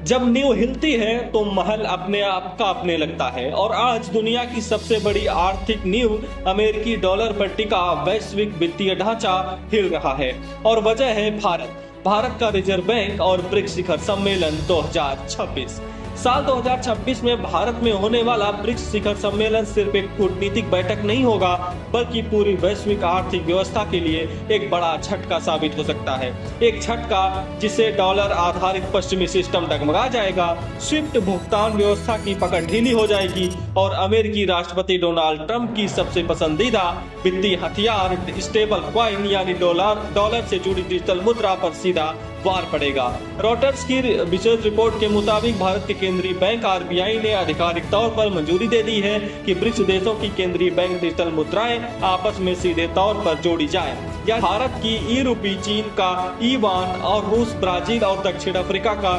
जब नींव हिलती है तो महल अपने आप कांपने लगता है और आज दुनिया की सबसे बड़ी आर्थिक नींव अमेरिकी डॉलर पर टिका वैश्विक वित्तीय ढांचा हिल रहा है। और वजह है भारत का रिजर्व बैंक और ब्रिक्स शिखर सम्मेलन 2026। साल 2026 में भारत में होने वाला ब्रिक्स शिखर सम्मेलन सिर्फ एक कूटनीतिक बैठक नहीं होगा, बल्कि पूरी वैश्विक आर्थिक व्यवस्था के लिए एक बड़ा झटका साबित हो सकता है। एक झटका जिससे डॉलर आधारित पश्चिमी सिस्टम डगमगा जाएगा, स्विफ्ट भुगतान व्यवस्था की पकड़ ढीली हो जाएगी और अमेरिकी राष्ट्रपति डोनाल्ड ट्रंप की सबसे पसंदीदा वित्तीय हथियार स्टेबल कॉइन यानी डॉलर से जुड़ी डिजिटल मुद्रा पर सीधा वार पड़ेगा। रॉयटर्स की विशेष रिपोर्ट के मुताबिक भारत के केंद्रीय बैंक आरबीआई ने आधिकारिक तौर पर मंजूरी दे दी है कि ब्रिक्स देशों की केंद्रीय बैंक डिजिटल मुद्राएं आपस में सीधे तौर पर जोड़ी जाए। या भारत की ई रूपी, चीन का ईवान और रूस, ब्राजील और दक्षिण अफ्रीका का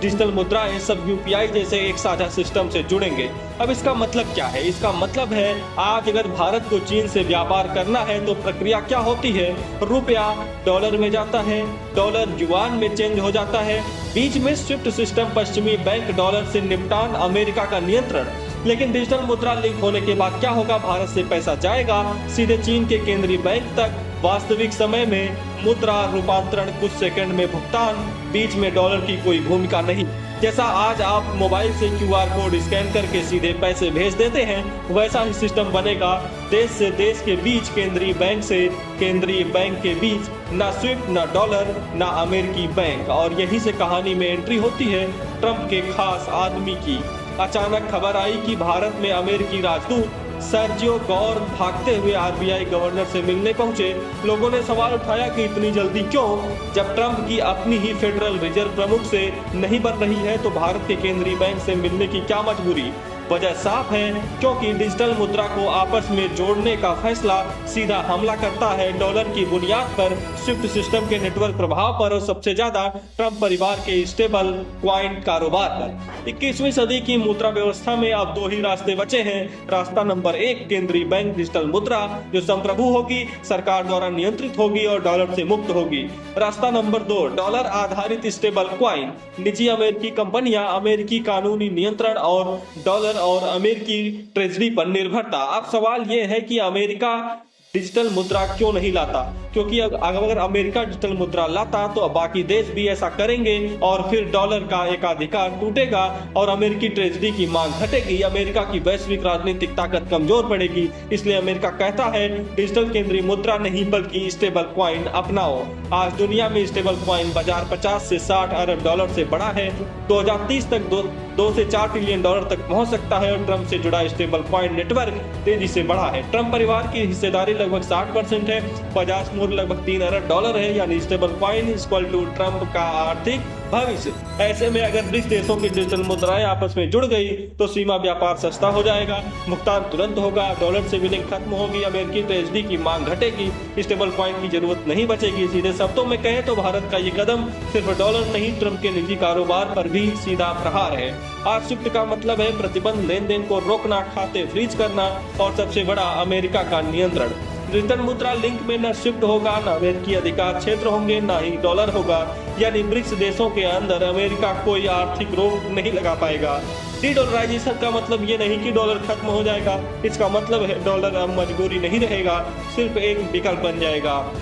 डिजिटल मुद्राएं सब यूपीआई जैसे एक साझा सिस्टम से जुड़ेंगे। अब इसका मतलब क्या है? इसका मतलब है आज अगर भारत को चीन से व्यापार करना है तो प्रक्रिया क्या होती है? रुपया डॉलर में जाता है, डॉलर युआन में चेंज हो जाता है, बीच में स्विफ्ट सिस्टम, पश्चिमी बैंक डॉलर से निपटान, अमेरिका का नियंत्रण। लेकिन डिजिटल मुद्रा लिंक होने के बाद क्या होगा? भारत से पैसा जाएगा सीधे चीन के केंद्रीय बैंक तक, वास्तविक समय में मुद्रा रूपांतरण, कुछ सेकंड में भुगतान, बीच में डॉलर की कोई भूमिका नहीं। जैसा आज आप मोबाइल से क्यूआर कोड स्कैन करके सीधे पैसे भेज देते हैं, वैसा ही सिस्टम बनेगा देश से देश के बीच, केंद्रीय बैंक से केंद्रीय बैंक के बीच। ना स्विफ्ट, ना डॉलर, ना अमेरिकी बैंक। और यही से कहानी में एंट्री होती है ट्रंप के खास आदमी की। अचानक खबर आई कि भारत में अमेरिकी राजदूत सर्जियो गौर भागते हुए आरबीआई गवर्नर से मिलने पहुंचे। लोगों ने सवाल उठाया कि इतनी जल्दी क्यों? जब ट्रंप की अपनी ही फेडरल रिजर्व प्रमुख से नहीं बन रही है तो भारत के केंद्रीय बैंक से मिलने की क्या मजबूरी? वजह साफ है, क्योंकि डिजिटल मुद्रा को आपस में जोड़ने का फैसला सीधा हमला करता है डॉलर की बुनियाद पर, स्विफ्ट सिस्टम के नेटवर्क प्रभाव पर और सबसे ज्यादा ट्रंप परिवार के स्टेबल कॉइन कारोबार पर। 21वीं सदी की मुद्रा व्यवस्था में अब दो ही रास्ते बचे हैं। रास्ता नंबर 1, केंद्रीय बैंक डिजिटल मुद्रा जो संप्रभु होगी, सरकार द्वारा नियंत्रित होगी और डॉलर से मुक्त होगी। रास्ता नंबर 2, डॉलर आधारित स्टेबल कॉइन, निजी अमेरिकी कंपनियां, अमेरिकी कानूनी नियंत्रण और डॉलर और अमेरिकी ट्रेजरी पर निर्भरता। अब सवाल यह है कि अमेरिका डिजिटल मुद्रा क्यों नहीं लाता? क्योंकि अगर अमेरिका डिजिटल मुद्रा लाता तो बाकी देश भी ऐसा करेंगे और फिर डॉलर का एकाधिकार टूटेगा और अमेरिकी ट्रेजरी की मांग घटेगी, अमेरिका की वैश्विक राजनीतिक ताकत कमजोर पड़ेगी। इसलिए अमेरिका कहता है डिजिटल केंद्रीय मुद्रा नहीं बल्कि स्टेबल कॉइन अपनाओ। आज दुनिया में स्टेबल कॉइन बाजार 50 से 60 अरब डॉलर से बड़ा है। 2030 तक 2 से 4 ट्रिलियन डॉलर तक पहुंच सकता है और ट्रंप से जुड़ा स्टेबल कॉइन नेटवर्क तेजी से बढ़ा है। ट्रंप परिवार की हिस्सेदारी लगभग 60% है, बजाज मूल्य लगभग 3 अरब डॉलर है, यानी stable coin equal to Trump का आर्थिक भविष्य। ऐसे में अगर ब्रिक्स देशों की डिजिटल मुद्राएं आपस में जुड़ गई तो सीमा व्यापार सस्ता हो जाएगा, भुगतान तुरंत होगा, डॉलर से बिलिंग खत्म होगी, अमेरिकी ट्रेजरी की मांग घटेगी, स्टेबल कॉइन की जरूरत नहीं बचेगी। सीधे शब्दों में कहें तो भारत का ये कदम सिर्फ डॉलर नहीं, ट्रंप के निजी कारोबार पर भी सीधा प्रहार है। आज स्विफ्ट का मतलब है प्रतिबंध, लेन देन को रोकना, खाते फ्रीज करना और सबसे बड़ा अमेरिका का नियंत्रण। डिजिटल मुद्रा लिंक में न स्विफ्ट होगा, न अमेरिकी अधिकार क्षेत्र होंगे, न ही डॉलर होगा, यानी ब्रिक्स देशों के अंदर अमेरिका कोई आर्थिक रोक नहीं लगा पाएगा। डी-डॉलराइजेशन का मतलब ये नहीं कि डॉलर खत्म हो जाएगा, इसका मतलब है डॉलर अब मजबूरी नहीं रहेगा, सिर्फ एक विकल्प बन जाएगा।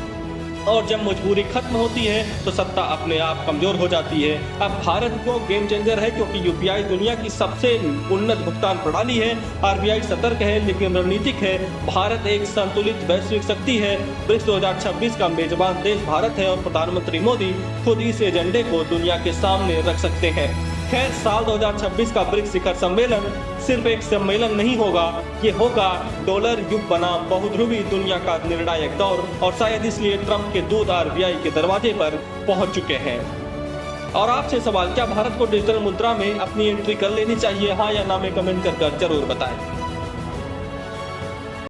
और जब मजबूरी खत्म होती है तो सत्ता अपने आप कमजोर हो जाती है। अब भारत को गेम चेंजर है क्योंकि यूपीआई दुनिया की सबसे उन्नत भुगतान प्रणाली है। आरबीआई सतर्क है लेकिन रणनीतिक है। भारत एक संतुलित वैश्विक शक्ति है। ब्रिक्स 2026 का मेजबान देश भारत है और प्रधानमंत्री मोदी खुद इस एजेंडे को दुनिया के सामने रख सकते हैं। खैर, साल 2026 का ब्रिक्स शिखर सम्मेलन सिर्फ एक सम्मेलन नहीं होगा, ये होगा डॉलर युग बनाम बहुध्रुवी दुनिया का निर्णायक दौर। और शायद इसलिए ट्रंप के दूत आरबीआई के दरवाजे पर पहुंच चुके हैं। और आपसे सवाल, क्या भारत को डिजिटल मुद्रा में अपनी एंट्री कर लेनी चाहिए? हाँ या ना में कमेंट कर जरूर बताएं।